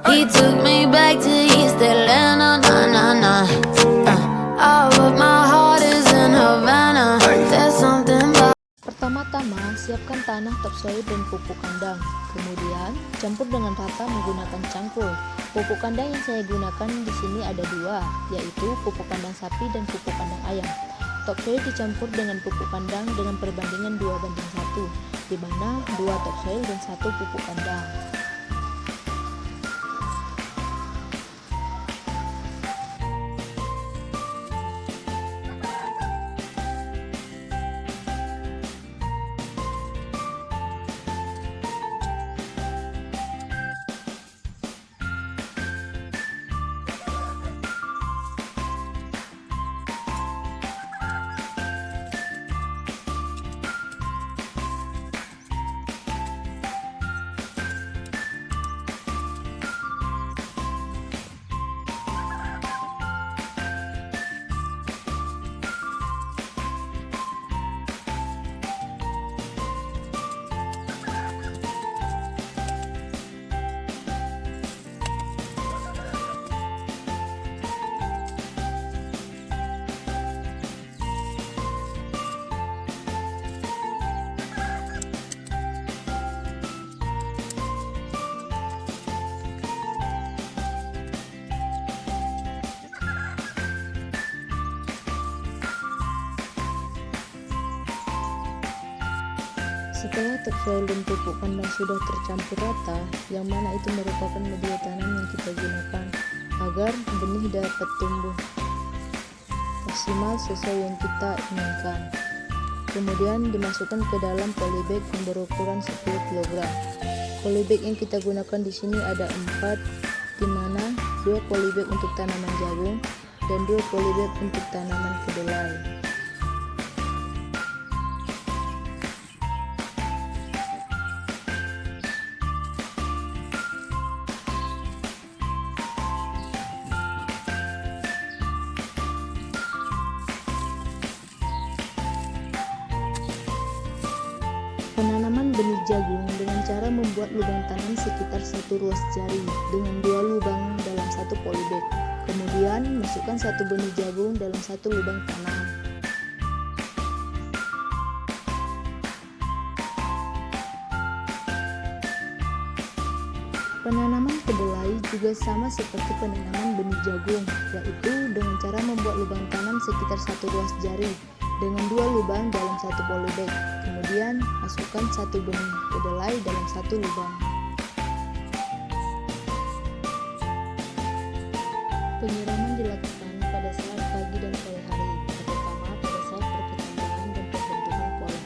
He took me back to East Atlanta, nah, nah, nah. Oh, but my heart is in Havana. There's something about. Pertama-tama, siapkan tanah, topsoil, dan pupuk kandang. Kemudian, campur dengan rata menggunakan cangkul. Pupuk kandang yang saya gunakan di sini ada dua, yaitu pupuk kandang sapi dan pupuk kandang ayam. Topsoil dicampur dengan pupuk kandang dengan perbandingan 2:1, di mana 2 topsoil dan 1 pupuk kandang. Setelah topsoil dan pupuk kandang sudah tercampur rata, yang mana itu merupakan media tanam yang kita gunakan agar benih dapat tumbuh maksimal sesuai yang kita inginkan. Kemudian dimasukkan ke dalam polybag yang berukuran 10 kg. Polybag yang kita gunakan di sini ada 4, di mana 2 polybag untuk tanaman jagung dan 2 polybag untuk tanaman kedelai. Penanaman benih jagung dengan cara membuat lubang tanam sekitar 1 ruas jari dengan 2 lubang dalam 1 polybag. Kemudian masukkan 1 benih jagung dalam 1 lubang tanam. Penanaman kedelai juga sama seperti penanaman benih jagung, yaitu dengan cara membuat lubang tanam sekitar 1 ruas jari dengan 2 lubang dalam 1 polybag. Kemudian masukkan 1 benih kedelai dalam 1 lubang. Penyiraman dilakukan pada saat pagi dan sore hari, terutama pada saat perkembangan dan pembentukan pohon.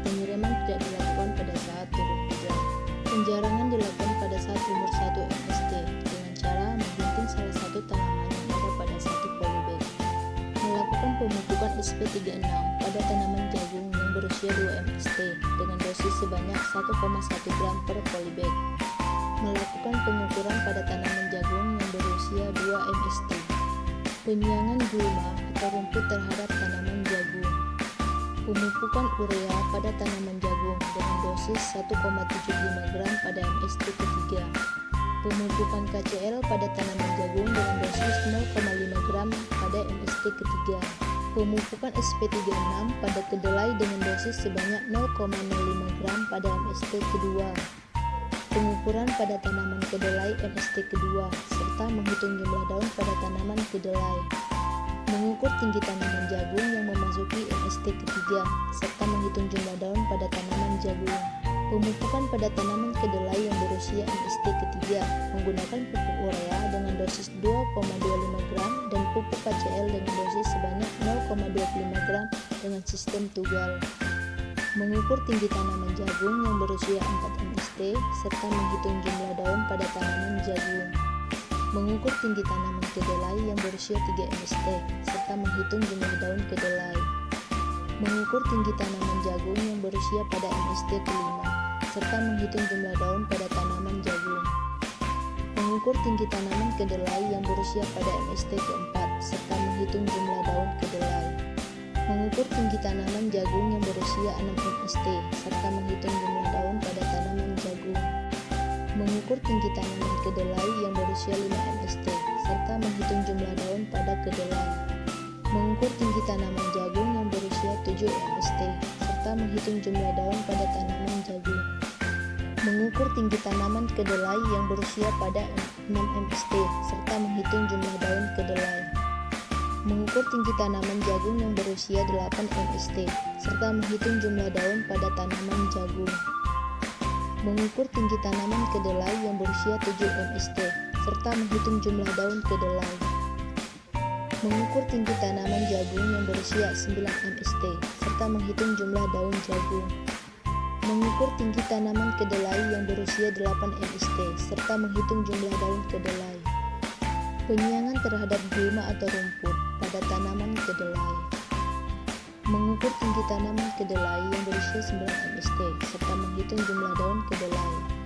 Penyiraman tidak dilakukan pada saat turun hujan. Penjarangan dilakukan pada saat umur 1 MST dengan cara menggunting salah satu tanaman yang ada pada 1 polybag. Melakukan pemupukan SP36 pada tanaman jagung yang berusia 2 MST dengan dosis sebanyak 1,1 gram per polybag. Melakukan pengukuran pada tanaman jagung yang berusia 2 MST. Penyiangan gulma atau rumput terhadap tanaman jagung. Pemupukan urea pada tanaman jagung dengan dosis 1,75 gram pada MST ketiga. Pemupukan KCl pada tanaman jagung dengan dosis 0,5 gram pada MST ketiga. Pemupukan SP36 pada kedelai dengan dosis sebanyak 0,05 gram pada MST kedua. Pengukuran pada tanaman kedelai MST kedua, serta menghitung jumlah daun pada tanaman kedelai. Mengukur tinggi tanaman jagung yang memasuki MST ketiga, serta menghitung jumlah daun pada tanaman jagung. Pemupukan pada tanaman kedelai yang berusia MST ketiga menggunakan pupuk urea dengan dosis 2,25 gram dan pupuk KCl dengan dosis sebanyak 0,25 gram dengan sistem tugal. Mengukur tinggi tanaman jagung yang berusia 4 MST serta menghitung jumlah daun pada tanaman jagung. Mengukur tinggi tanaman kedelai yang berusia 3 MST serta menghitung jumlah daun kedelai. Mengukur tinggi tanaman jagung yang berusia pada MST kelima serta menghitung jumlah daun pada tanaman jagung. Mengukur tinggi tanaman kedelai yang berusia pada MST keempat serta menghitung jumlah daun kedelai. Mengukur tinggi tanaman jagung yang berusia 6 MST serta menghitung jumlah daun pada tanaman jagung. mengukur tinggi tanaman kedelai yang berusia 5 mst, serta menghitung jumlah daun pada kedelai. Mengukur tinggi tanaman jagung yang berusia 7 mst, serta menghitung jumlah daun pada tanaman jagung. Mengukur tinggi tanaman kedelai yang berusia pada 6 mst, serta menghitung jumlah daun kedelai. Mengukur tinggi tanaman jagung yang berusia 8 mst, serta menghitung jumlah daun pada tanaman jagung. Mengukur tinggi tanaman kedelai yang berusia 7 mst, serta menghitung jumlah daun kedelai. Mengukur tinggi tanaman jagung yang berusia 9 mst, serta menghitung jumlah daun jagung. Mengukur tinggi tanaman kedelai yang berusia 8 mst, serta menghitung jumlah daun kedelai. Penyiangan terhadap gulma atau rumput pada tanaman kedelai. Mengukur tinggi tanaman kedelai yang berusia 9 mst, serta menghitung jumlah daun kedelai.